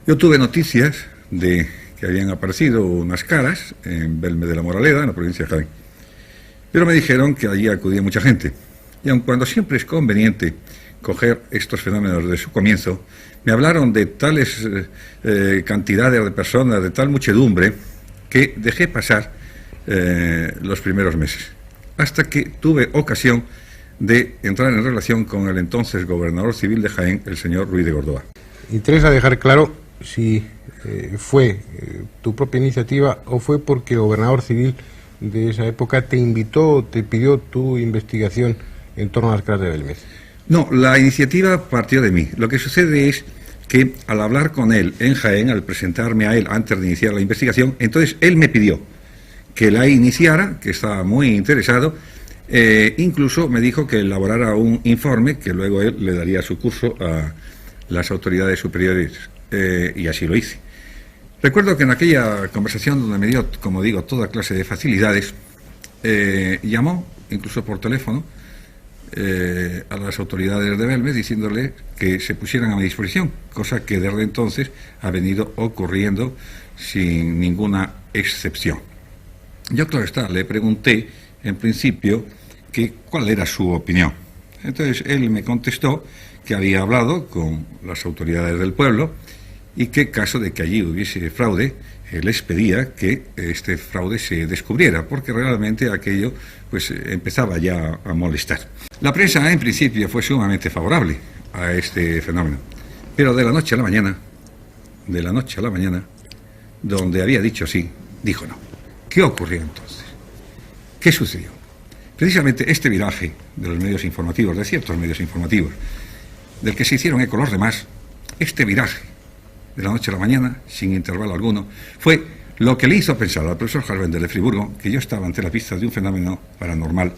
Yo tuve noticias de que habían aparecido unas caras en Belmez de la Moraleda, en la provincia de Jaén. Pero me dijeron que allí acudía mucha gente. Y aun cuando siempre es conveniente coger estos fenómenos desde su comienzo, me hablaron de tales cantidades de personas, de tal muchedumbre, que dejé pasar los primeros meses, hasta que tuve ocasión de entrar en relación con el entonces gobernador civil de Jaén, el señor Ruiz de Gordoa. Interesa dejar claro si fue tu propia iniciativa o fue porque el gobernador civil de esa época te invitó, te pidió tu investigación en torno a las caras de Belmez. No, la iniciativa partió de mí. Lo que sucede es que al hablar con él en Jaén, al presentarme a él antes de iniciar la investigación, entonces él me pidió que la iniciara, que estaba muy interesado, incluso me dijo que elaborara un informe que luego él le daría su curso a las autoridades superiores, y así lo hice. Recuerdo que en aquella conversación donde me dio, como digo, toda clase de facilidades, llamó, incluso por teléfono, a las autoridades de Belmez diciéndole que se pusieran a mi disposición, cosa que desde entonces ha venido ocurriendo sin ninguna excepción. Yo, claro está, le pregunté en principio que cuál era su opinión. Entonces él me contestó que había hablado con las autoridades del pueblo y que, caso de que allí hubiese fraude, les pedía que este fraude se descubriera, porque realmente aquello pues empezaba ya a molestar. La prensa en principio fue sumamente favorable a este fenómeno, pero de la noche a la mañana, donde había dicho sí, dijo no. ¿Qué ocurrió entonces? ¿Qué sucedió? Precisamente este viraje de los medios informativos, de ciertos medios informativos, del que se hicieron eco los demás, este viraje de la noche a la mañana, sin intervalo alguno, fue lo que le hizo pensar al profesor Harvender de Friburgo que yo estaba ante la pista de un fenómeno paranormal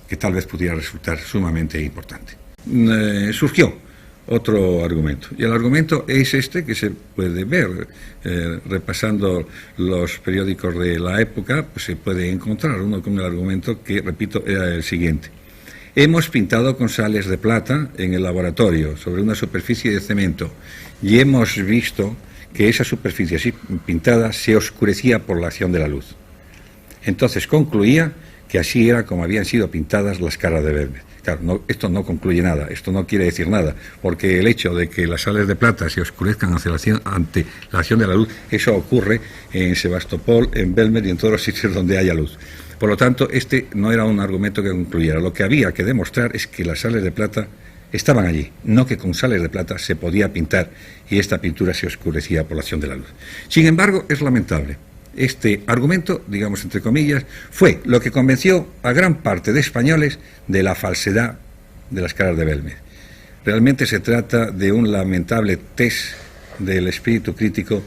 que tal vez pudiera resultar sumamente importante. Surgió otro argumento, y el argumento es este que se puede ver repasando los periódicos de la época, pues se puede encontrar uno con el argumento que, repito, era el siguiente. Hemos pintado con sales de plata en el laboratorio sobre una superficie de cemento y hemos visto que esa superficie así pintada se oscurecía por la acción de la luz. Entonces concluía que así era como habían sido pintadas las caras de Belmez. Claro, no, esto no concluye nada, esto no quiere decir nada, porque el hecho de que las sales de plata se oscurezcan ante la acción de la luz, eso ocurre en Sebastopol, en Belmez y en todos los sitios donde haya luz. Por lo tanto, este no era un argumento que concluyera. Lo que había que demostrar es que las sales de plata estaban allí, no que con sales de plata se podía pintar y esta pintura se oscurecía por la acción de la luz. Sin embargo, es lamentable. Este argumento, digamos entre comillas, fue lo que convenció a gran parte de españoles de la falsedad de las caras de Belmez. Realmente se trata de un lamentable test del espíritu crítico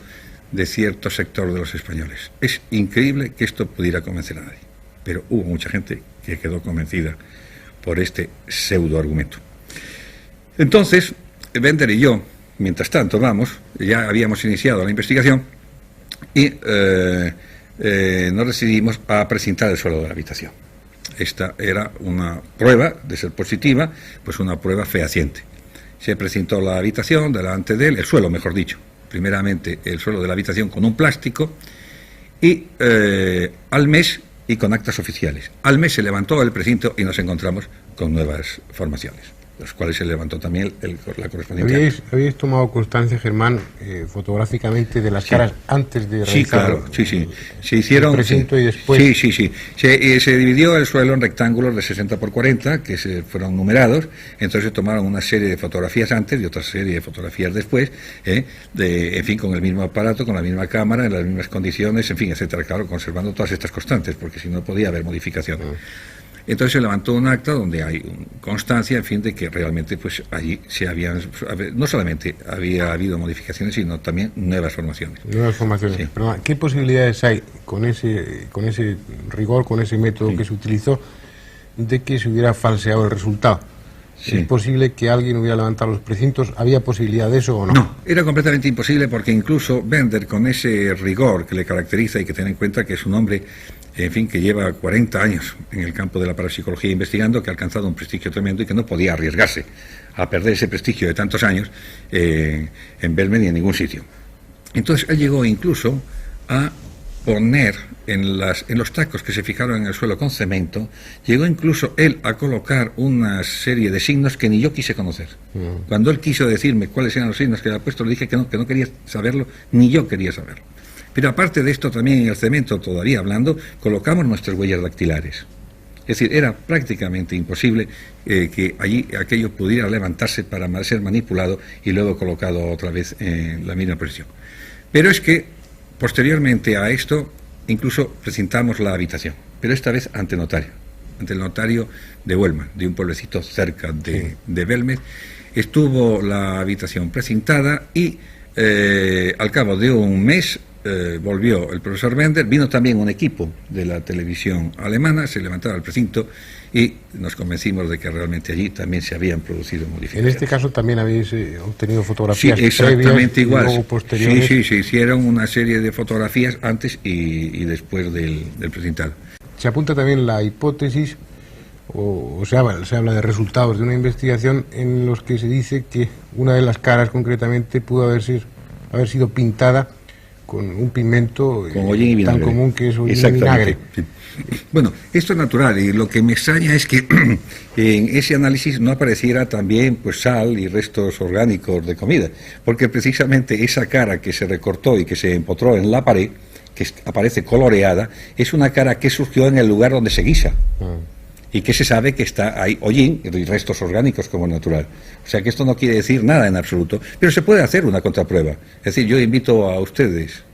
de cierto sector de los españoles. Es increíble que esto pudiera convencer a nadie, pero hubo mucha gente que quedó convencida por este pseudo-argumento. Entonces, Bender y yo, mientras tanto, ya habíamos iniciado la investigación y nos decidimos a precintar el suelo de la habitación. Esta era una prueba, de ser positiva, pues una prueba fehaciente. Se precintó la habitación delante de él, el suelo, mejor dicho. Primeramente el suelo de la habitación con un plástico y al mes y con actas oficiales. Al mes se levantó el precinto y nos encontramos con nuevas formaciones, los cuales se levantó también la correspondiente. ¿Habíais tomado constancia, Germán, fotográficamente de las caras antes de realizar? Sí, claro, sí. Se hicieron... El precinto y después... Sí. Se dividió el suelo en rectángulos de 60 por 40, que fueron numerados, entonces se tomaron una serie de fotografías antes y otra serie de fotografías después, en fin, con el mismo aparato, con la misma cámara, en las mismas condiciones, en fin, etcétera, claro, conservando todas estas constantes, porque si no podía haber modificación. Entonces se levantó un acta donde hay constancia, en fin, de que realmente pues allí no solamente había habido modificaciones, sino también nuevas formaciones. Nuevas formaciones. Sí. Pero, ¿qué posibilidades hay con ese rigor, con ese método que se utilizó, de que se hubiera falseado el resultado? Sí. ¿Es posible que alguien hubiera levantado los precintos? ¿Había posibilidad de eso o no? No, era completamente imposible, porque incluso Bender, con ese rigor que le caracteriza, y que tener en cuenta que es un hombre, en fin, que lleva 40 años en el campo de la parapsicología investigando, que ha alcanzado un prestigio tremendo y que no podía arriesgarse a perder ese prestigio de tantos años en Belmez ni en ningún sitio. Entonces él llegó incluso a poner en los tacos que se fijaron en el suelo con cemento, llegó incluso él a colocar una serie de signos que ni yo quise conocer. Cuando él quiso decirme cuáles eran los signos que había puesto, le dije que no quería saberlo, ni yo quería saberlo. Pero aparte de esto, también en el cemento, todavía hablando, colocamos nuestras huellas dactilares. Es decir, era prácticamente imposible que allí aquello pudiera levantarse para ser manipulado y luego colocado otra vez en la misma posición. Pero es que, posteriormente a esto, incluso precintamos la habitación, pero esta vez ante notario, ante el notario de Huelma, de un pueblecito cerca de Belmez. Estuvo la habitación precintada y al cabo de un mes volvió el profesor Bender, vino también un equipo de la televisión alemana, se levantaron al precinto y nos convencimos de que realmente allí también se habían producido modificaciones. En este caso también habéis obtenido fotografías exactamente igual. Y luego posteriores. Sí, se hicieron una serie de fotografías antes y después del precintado. Se apunta también la hipótesis, o se habla de resultados de una investigación en los que se dice que una de las caras concretamente pudo haber sido pintada con un pigmento tan común que es hollín y vinagre. Sí. Bueno, esto es natural y lo que me extraña es que en ese análisis no apareciera también pues sal y restos orgánicos de comida, porque precisamente esa cara que se recortó y que se empotró en la pared, que aparece coloreada, es una cara que surgió en el lugar donde se guisa. Y que se sabe que está ahí hollín y restos orgánicos como natural. O sea que esto no quiere decir nada en absoluto, pero se puede hacer una contraprueba. Es decir, yo invito a ustedes,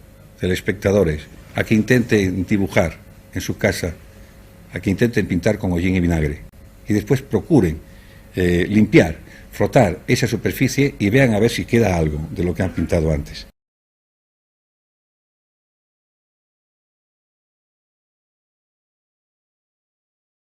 telespectadores, a que intenten dibujar en su casa, a que intenten pintar con hollín y vinagre, y después procuren limpiar, frotar esa superficie y vean a ver si queda algo de lo que han pintado antes.